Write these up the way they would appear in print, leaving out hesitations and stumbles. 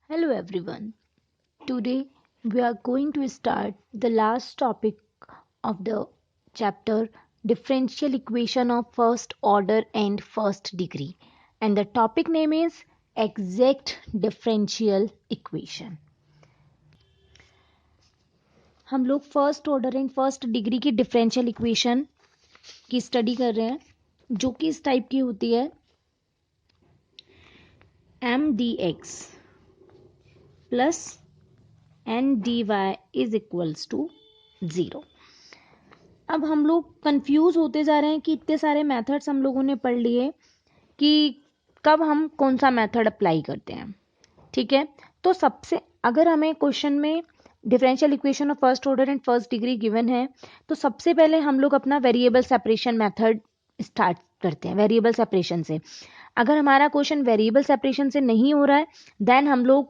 Hello everyone. Today we are going to start the last topic of the chapter differential equation of first order and first degree, and the topic name is exact differential equation. हम लोग first order and first degree की differential equation की study कर रहे हैं जो कि इस टाइप की होती है m d x plus n d y is equals to 0। अब हम लोग कंफ्यूज होते जा रहे हैं कि इतने सारे मेथड्स हम लोगों ने पढ़ लिए कि कब हम कौन सा मेथड अप्लाई करते हैं। ठीक है, तो सबसे अगर हमें क्वेश्चन में differential equation of first order and first degree given है तो सबसे पहले हम लोग अपना वेरिएबल सेपरेशन मेथड स्टार्ट करते हैं। वेरिएबल सेपरेशन से अगर हमारा क्वेश्चन वेरिएबल सेपरेशन से नहीं हो रहा है देन हम लोग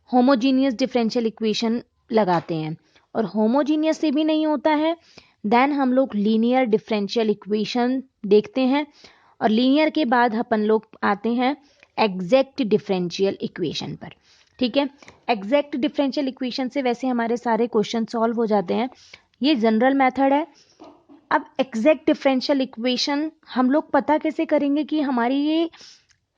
होमोजीनियस डिफरेंशियल इक्वेशन लगाते हैं, और होमोजीनियस से भी नहीं होता है देन हम लोग लीनियर डिफरेंशियल इक्वेशन देखते हैं, और लीनियर के बाद अपन लोग आते हैं एग्जैक्ट डिफरेंशियल इक्वेशन पर। ठीक है, एग्जैक्ट डिफरेंशियल इक्वेशन से वैसे हमारे सारे क्वेश्चन सॉल्व हो जाते हैं, ये जनरल मेथड है। अब एग्जैक्ट डिफरेंशियल इक्वेशन हम लोग पता कैसे करेंगे कि हमारी ये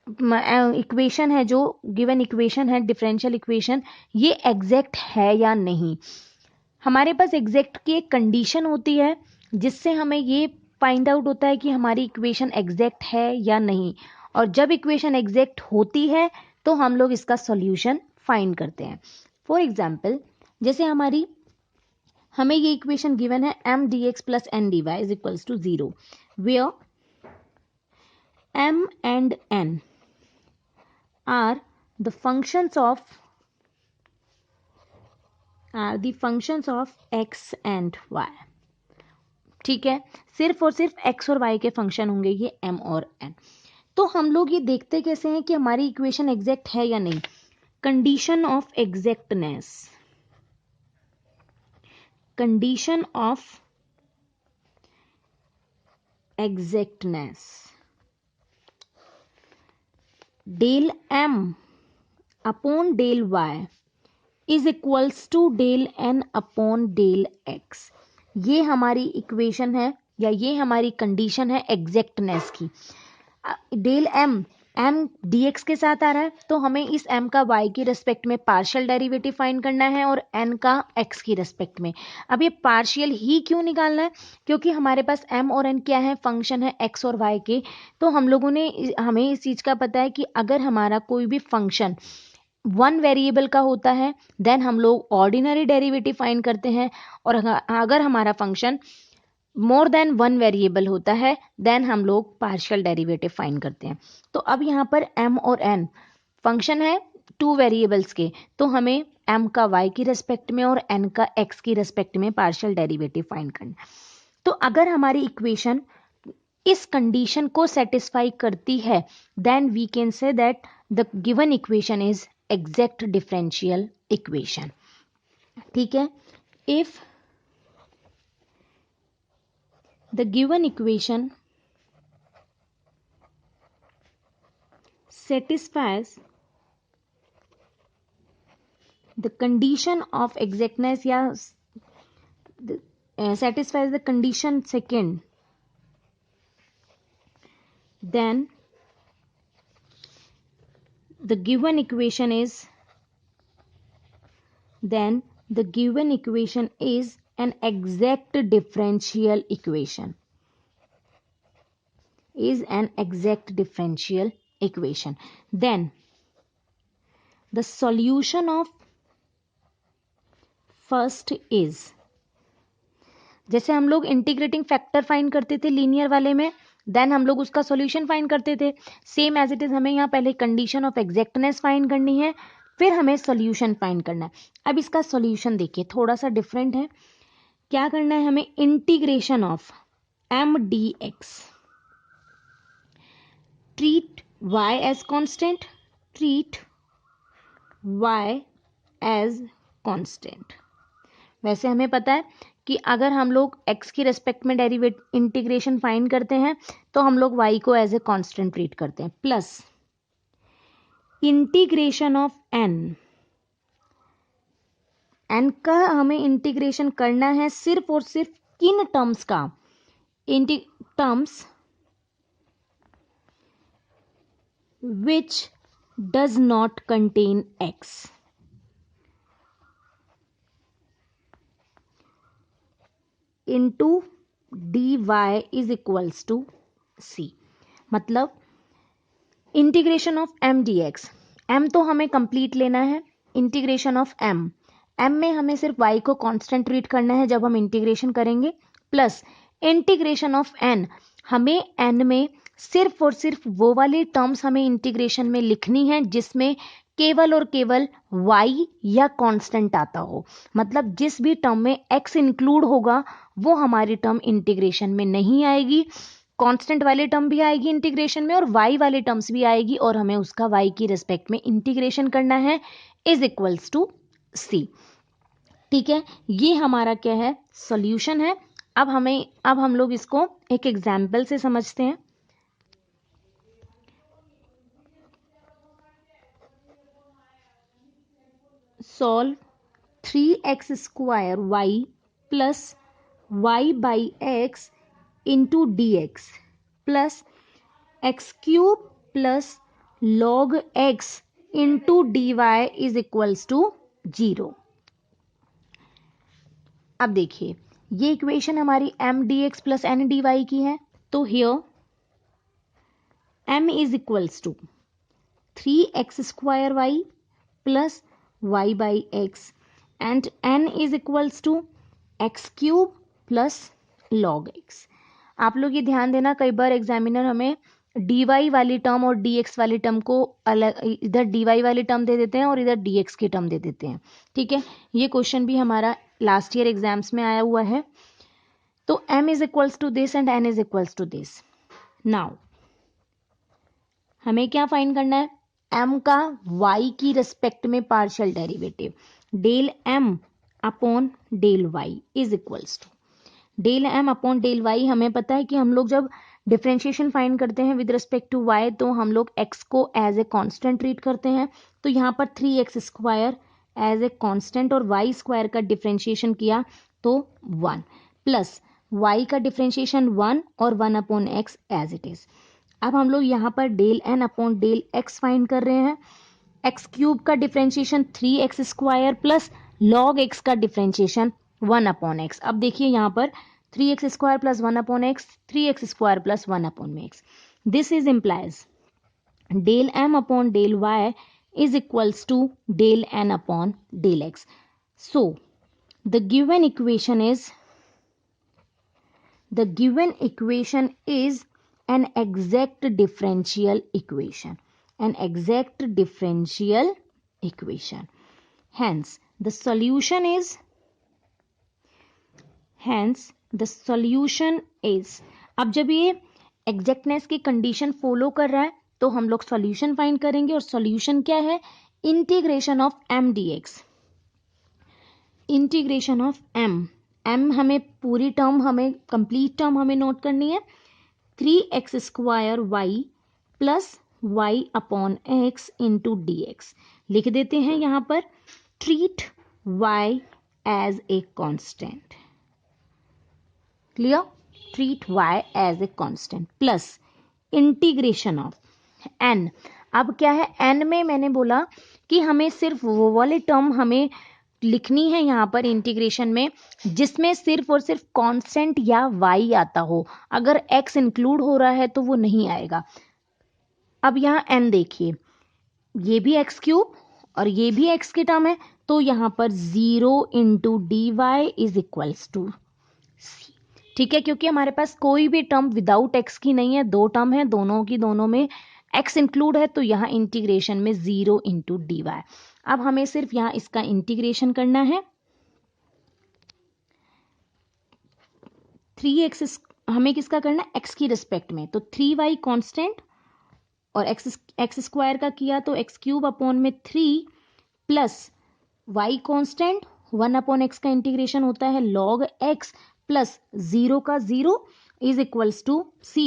इक्वेशन है, जो गिवन इक्वेशन है डिफरेंशियल इक्वेशन, ये एग्जैक्ट है या नहीं। हमारे पास एग्जैक्ट की एक कंडीशन होती है जिससे हमें ये फाइंड आउट होता है कि हमारी इक्वेशन एग्जैक्ट है या नहीं, और जब इक्वेशन एग्जैक्ट होती है तो हम लोग इसका सॉल्यूशन फाइंड करते हैं। फॉर एग्जाम्पल, जैसे हमें ये इक्वेशन गिवन है m d x plus n d y is equals to 0 where m and n are the functions of x and y। ठीक है, सिर्फ और सिर्फ x और y के फंक्शन होंगे ये m और n। तो हम लोग ये देखते कैसे हैं कि हमारी इक्वेशन एग्जैक्ट है या नहीं। Condition of exactness, condition of exactness, del m upon del y is equals to del n upon del x। ये हमारी इक्वेशन है या ये हमारी कंडीशन है एग्जैक्टनेस की। डेल m डी एक्स के साथ आ रहा है तो हमें इस m का y की रिस्पेक्ट में पार्शियल डेरिवेटिव फाइंड करना है और n का x की रिस्पेक्ट में। अब ये पार्शियल ही क्यों निकालना है, क्योंकि हमारे पास m और n क्या है, फंक्शन है x और y के। तो हमें इस चीज़ का पता है कि अगर हमारा कोई भी फंक्शन वन वेरिएबल का होता है देन हम लोग ऑर्डिनरी डेरिवेटिव फाइंड करते हैं, और अगर हमारा function more than one variable होता है देन हम लोग पार्शियल डेरिवेटिव फाइंड करते हैं। तो अब यहाँ पर m और n फंक्शन है टू वेरिएबल्स के, तो हमें m का y की रेस्पेक्ट में और n का x की रेस्पेक्ट में पार्शियल डेरिवेटिव फाइंड करना है। तो अगर हमारी इक्वेशन इस कंडीशन को सेटिस्फाई करती है then we can say that the given equation is exact differential equation. ठीक है, if the given equation satisfies the condition of exactness या satisfies the condition second, then the given equation is an exact differential equation, then the solution of first is, जैसे हम लोग integrating factor find करते थे linear वाले में then हम लोग उसका सॉल्यूशन फाइंड करते थे, सेम एज इट इज हमें यहाँ पहले कंडीशन ऑफ एग्जैक्टनेस फाइंड करनी है फिर हमें सॉल्यूशन फाइंड करना है। अब इसका सॉल्यूशन देखिए थोड़ा सा डिफरेंट है। क्या करना है हमें, integration of m d x, treat y as constant, treat y as constant. वैसे हमें पता है कि अगर हम लोग x की रेस्पेक्ट में इंटीग्रेशन फाइंड करते हैं तो हम लोग y को एज ए कांस्टेंट ट्रीट करते हैं, plus integration of n n का हमें इंटीग्रेशन करना है सिर्फ और सिर्फ किन टर्म्स का, terms which does not contain x, into dy is equals to c। मतलब integration of m dx, m तो हमें कंप्लीट लेना है, इंटीग्रेशन ऑफ m में हमें सिर्फ y को कांस्टेंट ट्रीट करना है जब हम इंटीग्रेशन करेंगे, प्लस इंटीग्रेशन ऑफ n, हमें n में सिर्फ और सिर्फ वो वाली टर्म्स हमें इंटीग्रेशन में लिखनी है जिसमें केवल और केवल y या कांस्टेंट आता हो। मतलब जिस भी टर्म में x इंक्लूड होगा वो हमारी टर्म इंटीग्रेशन में नहीं आएगी, कांस्टेंट वाली टर्म भी आएगी इंटीग्रेशन में और y वाली टर्म्स भी आएगी, और हमें उसका y की रिस्पेक्ट में इंटीग्रेशन करना है इज इक्वल्स टू c। ठीक है, ये हमारा क्या है, सॉल्यूशन है। अब हम लोग इसको एक एग्जाम्पल से समझते हैं। Solve 3x square y plus y by x into d x plus x cube plus log x into d y is equals to 0। अब देखिए ये इक्वेशन हमारी m dx plus n dy की है, तो here m is equals to 3x square y plus y by x and n is equals to x cube plus log x. आप लोग ये ध्यान देना, कई बार एग्जामिनर हमें dy वाली टर्म और dx वाली टर्म को अलग, इधर dy वाली टर्म दे देते हैं और इधर dx की टर्म दे देते हैं। ठीक है, ये क्वेश्चन भी हमारा लास्ट ईयर एग्जाम्स में आया हुआ है। तो m is equals to this and n is equals to this. Now हमें क्या फाइंड करना है, m का y की रिस्पेक्ट में partial derivative, del m upon del y is equals to del m upon del y। हमें पता है कि हम लोग जब डिफरेंशिएशन फाइंड करते हैं विद रिस्पेक्ट टू y तो हम लोग x को एज ए कांस्टेंट ट्रीट करते हैं। तो यहाँ पर 3x square as a constant और y स्क्वायर का डिफरेंशिएशन किया तो 1 प्लस y का डिफरेंशिएशन 1 और 1 upon x as it is. अब हम लोग यहाँ पर del n upon del x find कर रहे हैं। एक्स क्यूब का differentiation 3x square plus log x का डिफरेंशिएशन 1 अपॉन x। अब देखिए यहाँ पर 3x square plus 1 upon x, 3x square plus 1 upon x। This is implies del m upon del y is equals to del n upon del x. So the given equation is an exact differential equation. An exact differential equation. Hence the solution is अब जब ये exactness की condition follow कर रहा है तो हम लोग सॉल्यूशन फाइंड करेंगे, और सॉल्यूशन क्या है, integration of m dx। Integration of m हमें पूरी टर्म, हमें कंप्लीट टर्म हमें नोट करनी है, 3x square y plus y upon x into d x. लिख देते हैं यहाँ पर treat y as a constant. Clear, treat y as a constant plus integration of n। अब क्या है, n में मैंने बोला कि हमें सिर्फ वो वाले टर्म हमें लिखनी है यहाँ पर इंटीग्रेशन में जिसमें सिर्फ और सिर्फ कांस्टेंट या y आता हो। अगर x इंक्लूड हो रहा है तो वो नहीं आएगा। अब यहाँ n देखिए, ये भी x क्यूब और ये भी x की टर्म है, तो यहाँ पर 0 into d y is equals to c। ठीक है, क्योंकि हमारे पास कोई भी टर्म विदाउट x की नहीं है, दो टर्म है, दोनों की दोनों में x इंक्लूड है, तो यहाँ इंटीग्रेशन में 0 इंटू डी वाई। अब हमें सिर्फ यहाँ इसका इंटीग्रेशन करना है। 3x हमें किसका करना है, x की रिस्पेक्ट में, तो 3y कांस्टेंट और x स्क्वायर का किया तो x क्यूब अपॉन में 3 plus y constant 1 upon x का इंटीग्रेशन होता है log x प्लस 0 का 0 इज इक्वल्स टू c।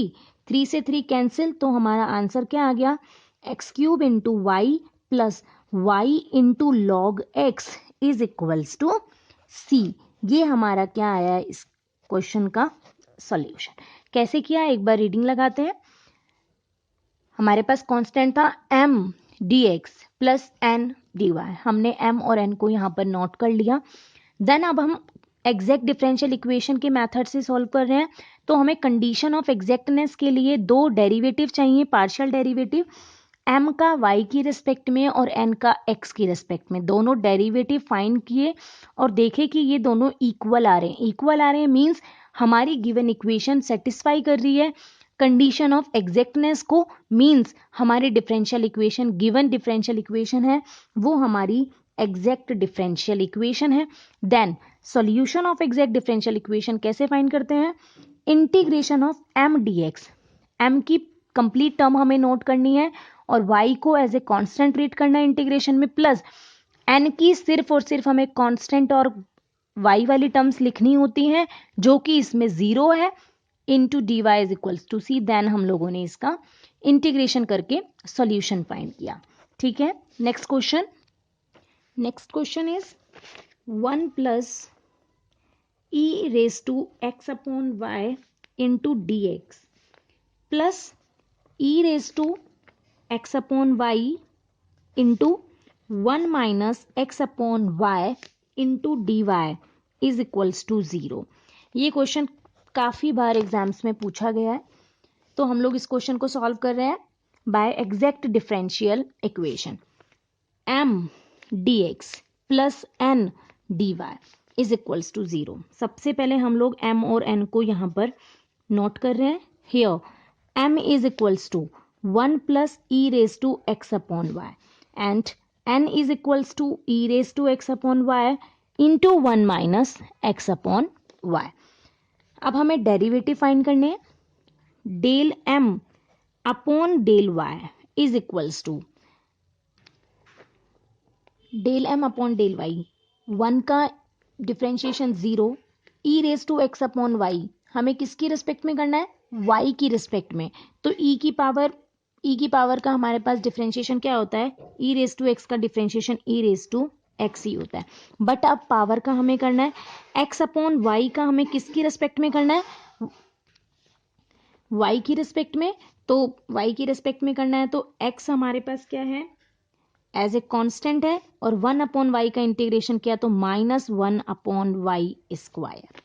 3 से 3 कैंसिल, तो हमारा आंसर क्या आ गया, x cube into y plus y into log x is equals to c. ये हमारा क्या आया है इस क्वेश्चन का सॉल्यूशन। कैसे किया, एक बार रीडिंग लगाते हैं। हमारे पास कांस्टेंट था m dx plus n dy। हमने m और n को यहाँ पर नोट कर लिया। देन अब हम एग्जैक्ट डिफरेंशियल इक्वेशन के मेथड से सॉल्व कर रहे हैं, तो हमें कंडीशन ऑफ एग्जैक्टनेस के लिए दो डेरिवेटिव चाहिए, पार्शियल डेरिवेटिव, m का y की रिस्पेक्ट में और n का x की रिस्पेक्ट में। दोनों डेरिवेटिव फाइंड किए और देखे कि ये दोनों इक्वल आ रहे हैं। इक्वल आ रहे हैं मीन्स हमारी गिवन इक्वेशन सेटिस्फाई कर रही है कंडीशन ऑफ एग्जैक्टनेस को, मीन्स हमारी differential equation, given differential equation है वो हमारी एग्जैक्ट डिफरेंशियल इक्वेशन है। Then solution of exact differential equation कैसे फाइंड करते हैं, integration of m dx, m की कंप्लीट टर्म हमें नोट करनी है और y को एज ए कांस्टेंट ट्रीट करना है इंटीग्रेशन में, प्लस n की सिर्फ और सिर्फ हमें कांस्टेंट और y वाली टर्म्स लिखनी होती हैं जो कि इसमें जीरो है, into d y is equals to c. Then हम लोगों ने इसका इंटीग्रेशन करके सॉल्यूशन फाइंड किया। ठीक है, next question. Next question is 1 plus e raise to x upon y into d x plus e raise to x upon y into 1 minus x upon y into d y is equals to 0। ये question काफ़ी बार exams में पूछा गया है, तो हम लोग इस क्वेश्चन को सॉल्व कर रहे हैं by exact differential equation. m dx plus n dy is equals to 0। सबसे पहले हम लोग m और n को यहाँ पर नोट कर रहे हैं। Here m is equals to 1 plus e raise to x upon y and n is equals to e raise to x upon y into 1 minus x upon y. अब हमें derivative find करने हैं। Del m upon del y is equals to del m upon del y, 1 का differentiation 0, e raise to x upon y हमें किसकी respect में करना है, y की रिस्पेक्ट में। तो e की पावर का हमारे पास डिफरेंशिएशन क्या होता है, ई रेज टू एक्स का differentiation e raise to x ही होता है। बट अब पावर का हमें करना है x अपॉन वाई का हमें किसकी रिस्पेक्ट में करना है, y की रिस्पेक्ट में। तो y की रिस्पेक्ट में करना है तो x हमारे पास क्या है, एज ए कांस्टेंट है, और 1 अपॉन वाई का इंटीग्रेशन किया तो माइनस 1 अपॉन वाई स्क्वायर।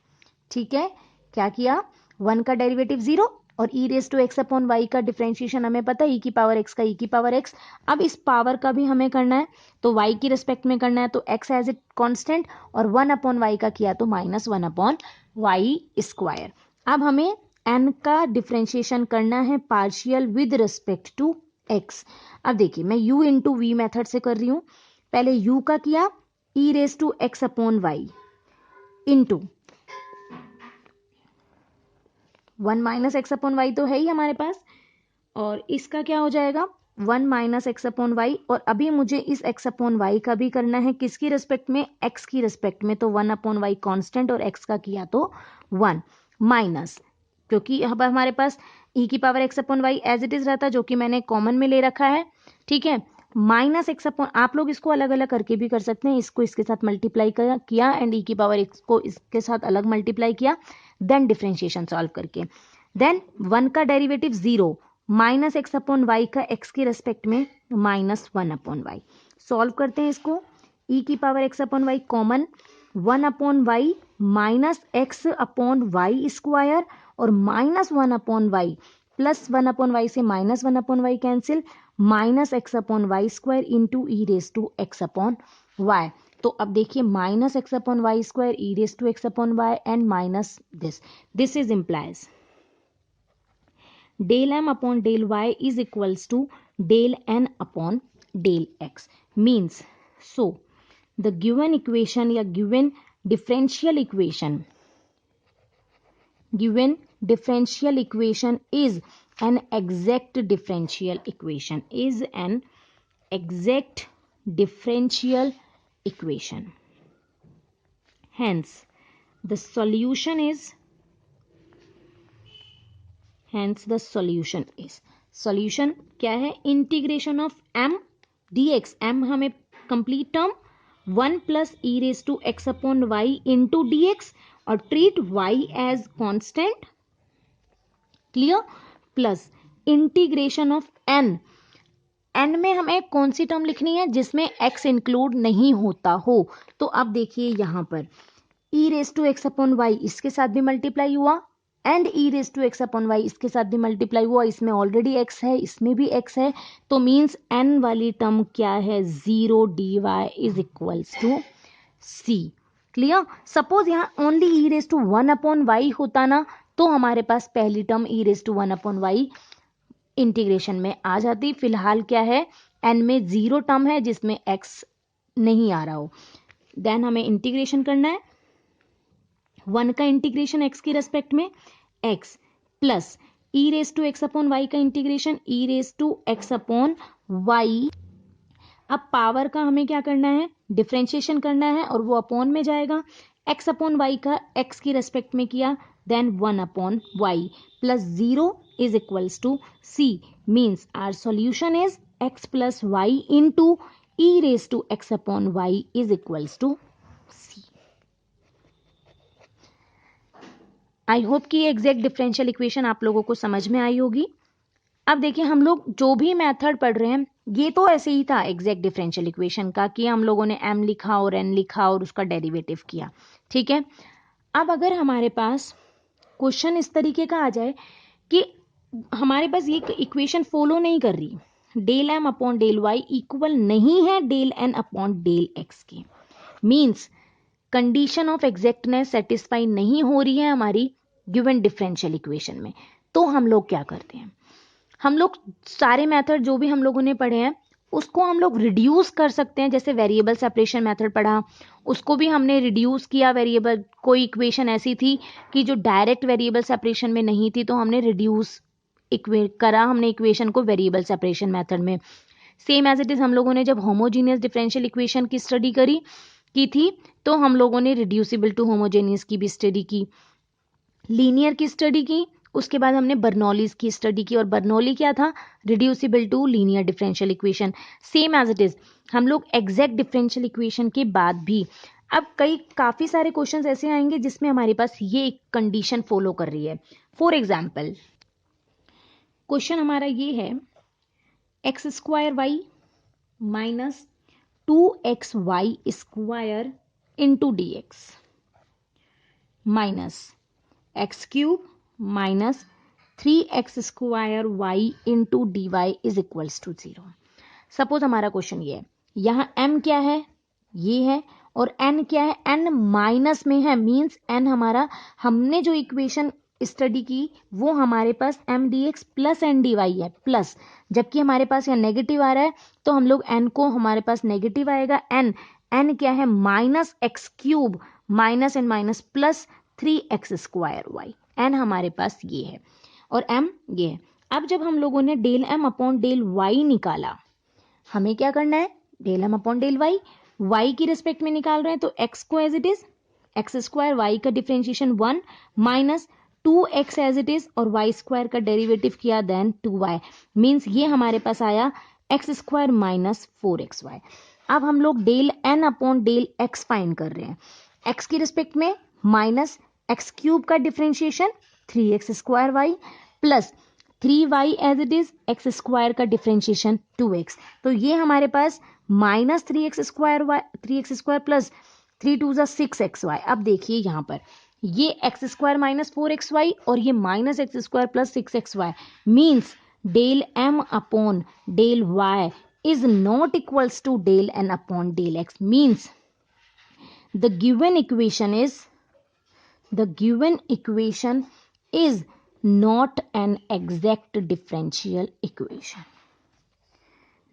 ठीक है, क्या किया, 1 का डेरिवेटिव 0 और e raise to x upon y का डिफरेंशिएशन हमें पता है, ई की पावर एक्स का ई की पावर एक्स। अब इस पावर का भी हमें करना है तो वाई की रिस्पेक्ट में करना है, तो एक्स एज ए कांस्टेंट और 1 अपॉन वाई का किया तो माइनस 1 अपॉन वाई स्क्वायर। अब हमें एन का डिफरेंशिएशन करना है partial with respect to x. अब देखिए मैं u इंटू वी मैथड से कर रही हूं। पहले u का किया e raise to x upon y into 1 minus x upon y तो है ही हमारे पास, और इसका क्या हो जाएगा 1 माइनस एक्स अपॉन वाई, और अभी मुझे इस एक्स अपॉन वाई का भी करना है किसकी रिस्पेक्ट में, एक्स की रिस्पेक्ट में। तो 1 अपॉन वाई कॉन्स्टेंट और एक्स का किया तो 1 माइनस, क्योंकि अब हमारे पास ई की power x upon y as it is रहता है जो कि मैंने कॉमन में ले रखा है। ठीक है, माइनस एक्स अपॉन, आप लोग इसको अलग अलग करके भी कर सकते हैं, इसको इसके साथ मल्टीप्लाई किया एंड ई की पावर एक्स को इसके साथ अलग मल्टीप्लाई किया, देन डिफरेंशिएशन सॉल्व करके। देन 1 का derivative 0 minus x upon y का एक्स की रेस्पेक्ट में माइनस 1 अपॉन वाई। सॉल्व करते हैं इसको, ई की power x upon y common, 1 upon y minus x upon y square और minus 1 upon y plus 1 upon y से minus 1 upon y cancel, minus x upon y square into e raise to x upon y. तो अब देखिए minus x upon y square e raise to x upon y and minus this is implies del m upon del y is equals to del n upon del x, means so the given equation या given differential equation is an exact differential equation, is an exact differential equation. Hence the solution is क्या है, integration of m dx, m हमें complete term, 1 plus e raise to x upon y into d x और treat y as constant, clear, plus integration of n, n में हमें कौन सी term लिखनी है जिसमें एक्स इंक्लूड नहीं होता हो। तो अब देखिए यहां पर e raise to x upon y इसके साथ भी मल्टीप्लाई हुआ and e raise to x upon y इसके साथ भी मल्टीप्लाई हुआ, इसमें ऑलरेडी एक्स है इसमें भी एक्स है, तो मीन्स एन वाली टर्म क्या है, 0 d y is equals to c, clear. Suppose यहाँ only e raise to 1 upon y होता ना तो हमारे पास पहली term e raise to 1 upon y integration में आ जाती। फिलहाल क्या है, एन में 0 टर्म है जिसमें एक्स नहीं आ रहा हो, देन हमें इंटीग्रेशन करना है 1 का इंटीग्रेशन एक्स की रेस्पेक्ट में x plus e raise to x upon y का integration e raise to x upon y. अब पावर का हमें क्या करना है, डिफरेंशिएशन करना है और वो अपॉन में जाएगा, एक्स अपॉन वाई का एक्स की रेस्पेक्ट में किया, then 1 upon y plus 0 is equals to c, means our solution is x plus y into e raise to x upon y is equals to c. I hope कि ये exact differential equation आप लोगों को समझ में आई होगी। अब देखिए हम लोग जो भी मेथड पढ़ रहे हैं ये तो ऐसे ही था एग्जैक्ट डिफरेंशियल इक्वेशन का कि हम लोगों ने m लिखा और n लिखा और उसका डेरिवेटिव किया, ठीक है। अब अगर हमारे पास क्वेश्चन इस तरीके का आ जाए कि हमारे पास ये इक्वेशन फॉलो नहीं कर रही, del m upon del y equal नहीं है del n upon del x के, means condition of exactness satisfy नहीं हो रही है हमारी गिवन डिफरेंशियल इक्वेशन में, तो हम लोग क्या करते हैं, हम लोग सारे मेथड जो भी हम लोगों ने पढ़े हैं उसको हम लोग रिड्यूस कर सकते हैं। जैसे वेरिएबल सेपरेशन मेथड पढ़ा उसको भी हमने रिड्यूस किया, वेरिएबल कोई इक्वेशन ऐसी थी कि जो डायरेक्ट वेरिएबल सेपरेशन में नहीं थी तो हमने रिड्यूस करा हमने इक्वेशन को वेरिएबल सेपरेशन मेथड में। सेम एज इट इज हम लोगों ने जब होमोजीनियस डिफरेंशियल इक्वेशन की स्टडी की थी तो हम लोगों ने रिड्यूसिबल टू होमोजेनियस की भी स्टडी की, लीनियर की स्टडी की, उसके बाद हमने बर्नौलीज की स्टडी की और बर्नौली क्या था, reducible to linear differential equation. Same as it is हम लोग एग्जैक्ट डिफरेंशियल इक्वेशन के बाद भी अब काफी सारे क्वेश्चंस ऐसे आएंगे जिसमें हमारे पास ये एक कंडीशन फॉलो कर रही है। फॉर एग्जाम्पल क्वेश्चन हमारा ये है x square y minus 2xy square into d x minus x cube minus 3x square y into d y is equals to 0। Suppose हमारा क्वेश्चन ये है, यहाँ m क्या है, ये है, और n क्या है, n माइनस में है, मीन्स n हमारा हमने जो इक्वेशन स्टडी की वो हमारे पास m dx plus n dy है, प्लस जबकि हमारे पास यहाँ नेगेटिव आ रहा है तो हम लोग n को हमारे पास नेगेटिव आएगा, n क्या है minus x cube minus n minus plus 3x square y, n हमारे पास ये है और m ये है। अब जब हम लोगों ने del m upon del y निकाला, हमें क्या करना है, del m upon del y की रिस्पेक्ट में निकाल रहे हैं तो x को as it is x square y का differentiation 1 minus 2x as it is और y स्क्वायर का डेरिवेटिव किया देन 2y, मीन्स ये हमारे पास आया एक्स स्क्वायर माइनस 4xy। अब हम लोग del n upon del x find कर रहे हैं, x की रिस्पेक्ट में माइनस एक्स क्यूब का differentiation 3x square y plus 3y as it is x square का डिफरेंशिएशन 2x, तो ये हमारे पास minus 3x square plus 3 2 6xy। अब देखिए यहाँ पर ये एक्स स्क्वायर माइनस 4xy और ये minus x square plus 6xy, means del m upon del y is not equals to del n upon del x, means the given equation is not an exact differential equation,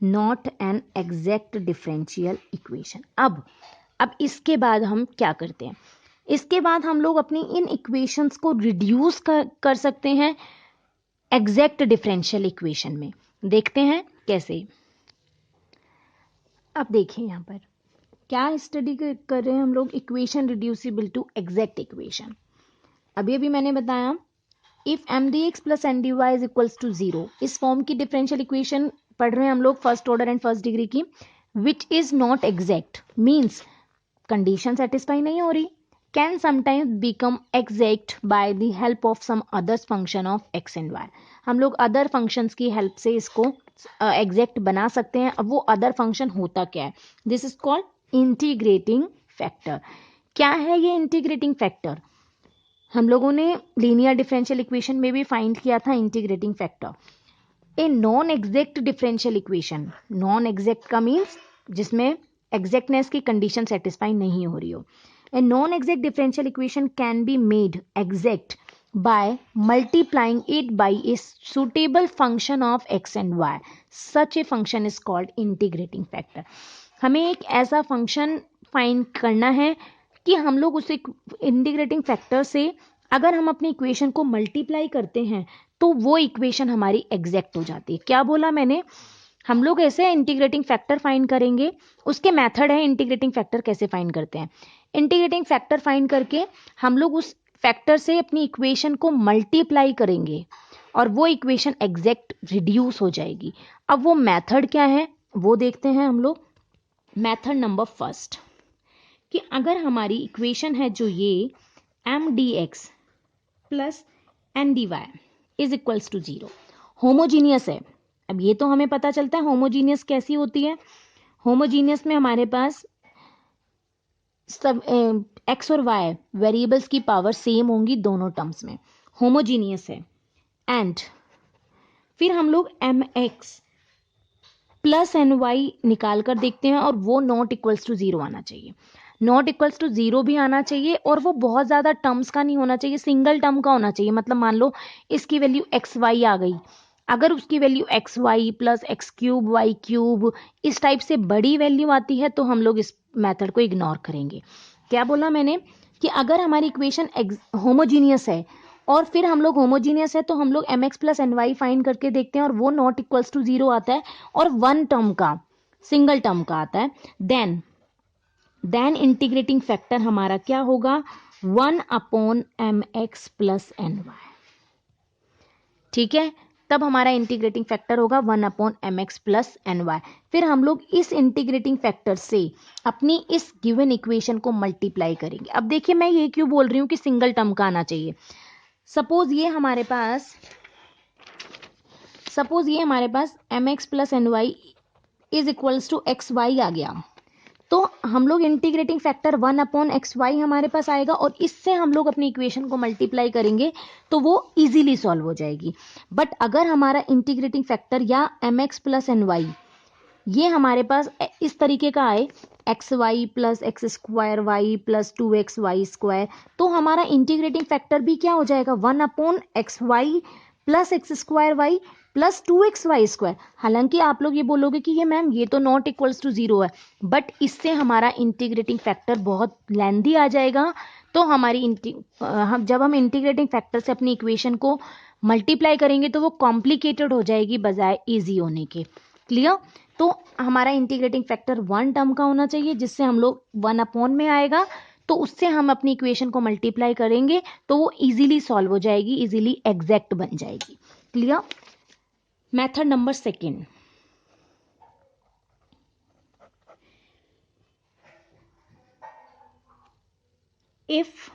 not an exact differential equation। अब इसके बाद हम क्या करते हैं, इसके बाद हम लोग अपनी इन इक्वेशंस को रिड्यूस कर सकते हैं एग्जैक्ट डिफरेंशियल इक्वेशन में। देखते हैं कैसे। अब देखिए यहाँ पर क्या स्टडी कर रहे हैं हम लोग, equation reducible to exact equation. अभी मैंने बताया if m dx plus n dy is equals to 0, इस फॉर्म की डिफरेंशियल इक्वेशन पढ़ रहे हैं हम लोग first order and first degree की। Which is not exact means condition satisfy नहीं हो रही, can sometimes become exact by the help of some others function of x and y. हम लोग अदर फंक्शंस की हेल्प से इसको एग्जैक्ट बना सकते हैं। अब वो अदर फंक्शन होता क्या है, this is called integrating factor. क्या है ये इंटीग्रेटिंग फैक्टर? हम लोगों ने लीनियर डिफरेंशियल इक्वेशन में भी फाइंड किया था integrating factor. A non exact differential equation, non exact का मीन्स जिसमें एग्जैक्टनेस की कंडीशन सेटिस्फाई नहीं हो रही हो। A non exact differential equation can be made exact by multiplying it by a suitable function of x and y. Such a function is called integrating factor. हमें एक ऐसा function find करना है कि हम लोग उस इंटीग्रेटिंग फैक्टर से अगर हम अपनी इक्वेशन को मल्टीप्लाई करते हैं तो वो इक्वेशन हमारी एग्जैक्ट हो जाती है। क्या बोला मैंने? हम लोग ऐसे इंटीग्रेटिंग फैक्टर फाइंड करेंगे, उसके मेथड है इंटीग्रेटिंग फैक्टर कैसे फाइंड करते हैं। इंटीग्रेटिंग फैक्टर फाइंड करके हम लोग उस फैक्टर से अपनी इक्वेशन को मल्टीप्लाई करेंगे और वो इक्वेशन एग्जैक्ट रिड्यूस हो जाएगी। अब वो मेथड क्या है वो देखते हैं हम लोग। मेथड नंबर फर्स्ट कि अगर हमारी इक्वेशन है जो ये m d x plus n d y is equals to 0 homogeneous है। अब ये तो हमें पता चलता है होमोजीनियस कैसी होती है। होमोजीनियस में हमारे पास सब एक्स और वाई वेरिएबल्स की पावर सेम होंगी दोनों टर्म्स में, होमोजीनियस है। एंड फिर हम लोग m x plus n y निकाल कर देखते हैं और वो नॉट इक्वल्स टू 0 आना चाहिए। नॉट इक्वल्स टू 0 भी आना चाहिए और वो बहुत ज़्यादा टर्म्स का नहीं होना चाहिए, सिंगल टर्म का होना चाहिए। मतलब मान लो इसकी वैल्यू एक्स वाई आ गई, अगर उसकी value x y plus x cube y cube इस टाइप से बड़ी वैल्यू आती है तो हम लोग इस मेथड को इग्नोर करेंगे। क्या बोला मैंने कि अगर हमारी इक्वेशन होमोजीनियस है और फिर हम लोग होमोजीनियस है तो हम लोग m x plus n y find करके देखते हैं और वो नॉट इक्वल्स टू 0 आता है और वन टर्म का सिंगल टर्म का आता है, देन इंटीग्रेटिंग फैक्टर हमारा क्या होगा 1 upon m x plus n y. ठीक है, तब हमारा इंटीग्रेटिंग फैक्टर होगा 1 upon m x plus n y. फिर हम लोग इस इंटीग्रेटिंग फैक्टर से अपनी इस गिवन इक्वेशन को मल्टीप्लाई करेंगे। अब देखिए मैं ये क्यों बोल रही हूँ कि सिंगल टर्म का आना चाहिए। सपोज ये हमारे पास m x plus n y is equals to x y आ गया, तो हम लोग integrating factor 1 upon x y हमारे पास आएगा और इससे हम लोग अपनी इक्वेशन को मल्टीप्लाई करेंगे तो वो इजीली सॉल्व हो जाएगी। बट अगर हमारा इंटीग्रेटिंग फैक्टर या m x plus n y ये हमारे पास इस तरीके का आए x y plus x square y plus 2x y square, तो हमारा इंटीग्रेटिंग फैक्टर भी क्या हो जाएगा 1 upon x y plus x square y plus 2x y square. हालांकि आप लोग ये बोलोगे कि ये मैम ये तो नॉट इक्वल्स टू 0 है, बट इससे हमारा इंटीग्रेटिंग फैक्टर बहुत लेंथी आ जाएगा। तो जब हम इंटीग्रेटिंग फैक्टर से अपनी इक्वेशन को मल्टीप्लाई करेंगे तो वो कॉम्प्लिकेटेड हो जाएगी बजाय ईजी होने के। क्लियर? तो हमारा इंटीग्रेटिंग फैक्टर 1 टर्म का होना चाहिए जिससे हम लोग 1 अपॉन में आएगा, तो उससे हम अपनी इक्वेशन को मल्टीप्लाई करेंगे तो वो इजीली सॉल्व हो जाएगी, इजीली एग्जैक्ट बन जाएगी। Clear? Method number second, if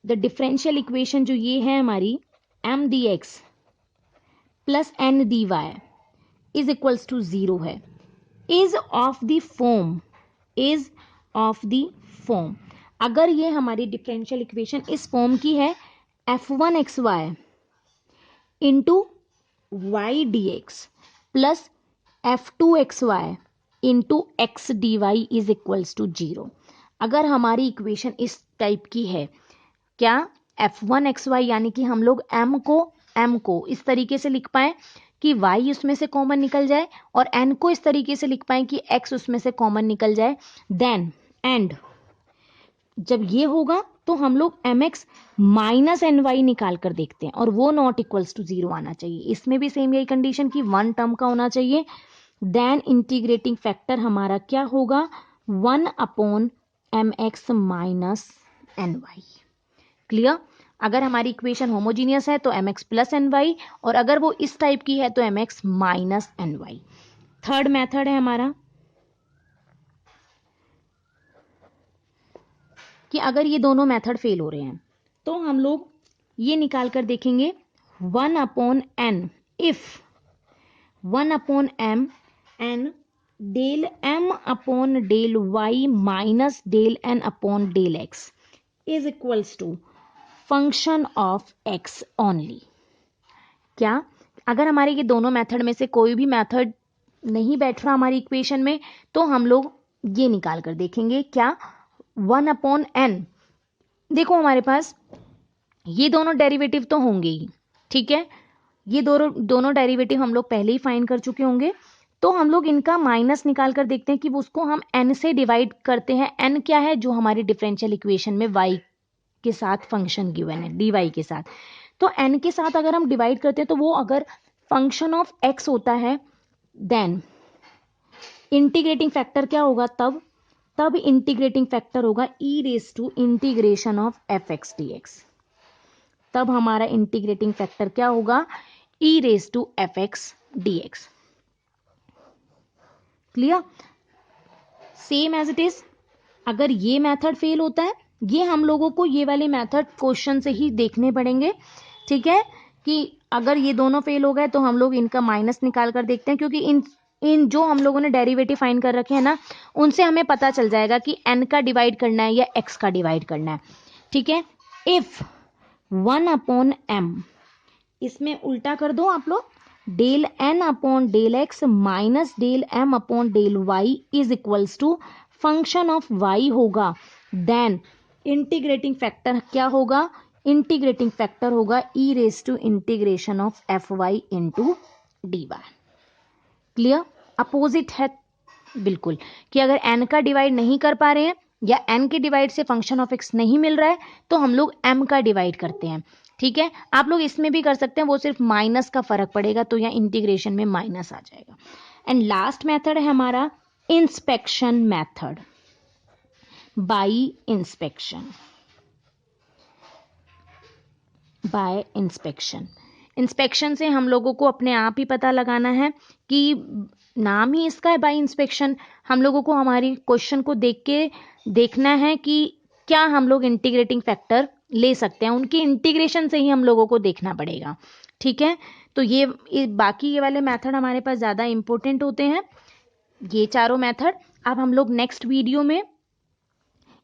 the differential equation जो ये है हमारी m d x plus n d y is equals to 0 है, इज ऑफ द फॉर्म अगर ये हमारी डिफरेंशियल इक्वेशन इस फॉर्म की है f1 x y into y d x plus f2 x y into x d y is equals to 0। अगर हमारी equation इस टाइप की है, क्या f1 एक्स वाई यानी कि हम लोग m को इस तरीके से लिख पाए कि y उसमें से कॉमन निकल जाए और n को इस तरीके से लिख पाए कि x उसमें से कॉमन निकल जाए, देन एंड जब ये होगा तो हम लोग m x minus n y निकाल कर देखते हैं और वो नॉट इक्वल्स टू 0 आना चाहिए। इसमें भी सेम यही कंडीशन की 1 टर्म का होना चाहिए। देन इंटीग्रेटिंग फैक्टर हमारा क्या होगा 1 upon m x minus n y. Clear? अगर हमारी इक्वेशन होमोजीनियस है तो m x plus n y और अगर वो इस टाइप की है तो m x minus n y. Third method है हमारा कि अगर ये दोनों मेथड फेल हो रहे हैं तो हम लोग ये निकाल कर देखेंगे 1/n if 1/m n del m upon del y minus del n upon del x is equals to function of x only. क्या अगर हमारे ये दोनों मेथड में से कोई भी मेथड नहीं बैठ रहा हमारी इक्वेशन में तो हम लोग ये निकाल कर देखेंगे क्या 1/n। देखो हमारे पास ये दोनों डेरिवेटिव तो होंगे ही, ठीक है, ये दोनों डेरिवेटिव हम लोग पहले ही फाइंड कर चुके होंगे, तो हम लोग इनका माइनस निकाल कर देखते हैं कि उसको हम n से डिवाइड करते हैं। n क्या है? जो हमारी डिफरेंशियल इक्वेशन में y के साथ फंक्शन गिवन है dy के साथ, तो n के साथ अगर हम डिवाइड करते हैं तो वो अगर फंक्शन ऑफ x होता है देन इंटीग्रेटिंग फैक्टर क्या होगा? तब इंटीग्रेटिंग फैक्टर होगा e raise to integration of fx dx। तब हमारा इंटीग्रेटिंग फैक्टर क्या होगा? e raise to fx dx। Clear? Same as it is. अगर ये मेथड फेल होता है, ये हम लोगों को ये वाले मेथड क्वेश्चन से ही देखने पड़ेंगे, ठीक है, कि अगर ये दोनों फेल हो गए तो हम लोग इनका माइनस निकाल कर देखते हैं, क्योंकि इन जो हम लोगों ने डेरिवेटिव फाइंड कर रखे हैं ना, उनसे हमें पता चल जाएगा कि n का डिवाइड करना है या x का डिवाइड करना है, ठीक है। इफ 1/m, इसमें उल्टा कर दो आप लोग, del n upon del x minus del m upon del y is equals to function of y होगा, देन इंटीग्रेटिंग फैक्टर क्या होगा? इंटीग्रेटिंग फैक्टर होगा e raise to integration of fy into dy। Clear? Opposite है बिल्कुल, कि अगर n का divide नहीं कर पा रहे हैं या n के डिवाइड से फंक्शन ऑफ x नहीं मिल रहा है तो हम लोग m का डिवाइड करते हैं, ठीक है। आप लोग इसमें भी कर सकते हैं, वो सिर्फ माइनस का फर्क पड़ेगा, तो यहाँ इंटीग्रेशन में माइनस आ जाएगा। एंड लास्ट मेथड है हमारा inspection method by inspection. Bye inspection, inspection से हम लोगों को अपने आप ही पता लगाना है कि नाम ही इसका है बाय इंस्पेक्शन। हम लोगों को हमारी क्वेश्चन को देख के देखना है कि क्या हम लोग इंटीग्रेटिंग फैक्टर ले सकते हैं, उनकी इंटीग्रेशन से ही हम लोगों को देखना पड़ेगा, ठीक है। तो ये बाकी ये वाले मेथड हमारे पास ज़्यादा इंपॉर्टेंट होते हैं, ये चारों मेथड। अब हम लोग नेक्स्ट वीडियो में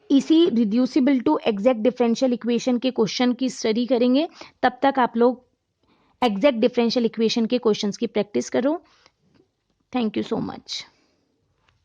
इसी reducible to exact differential equation के क्वेश्चन की स्टडी करेंगे। तब तक आप लोग एग्जैक्ट डिफरेंशियल इक्वेशन के क्वेश्चंस की प्रैक्टिस करो। Thank you so much.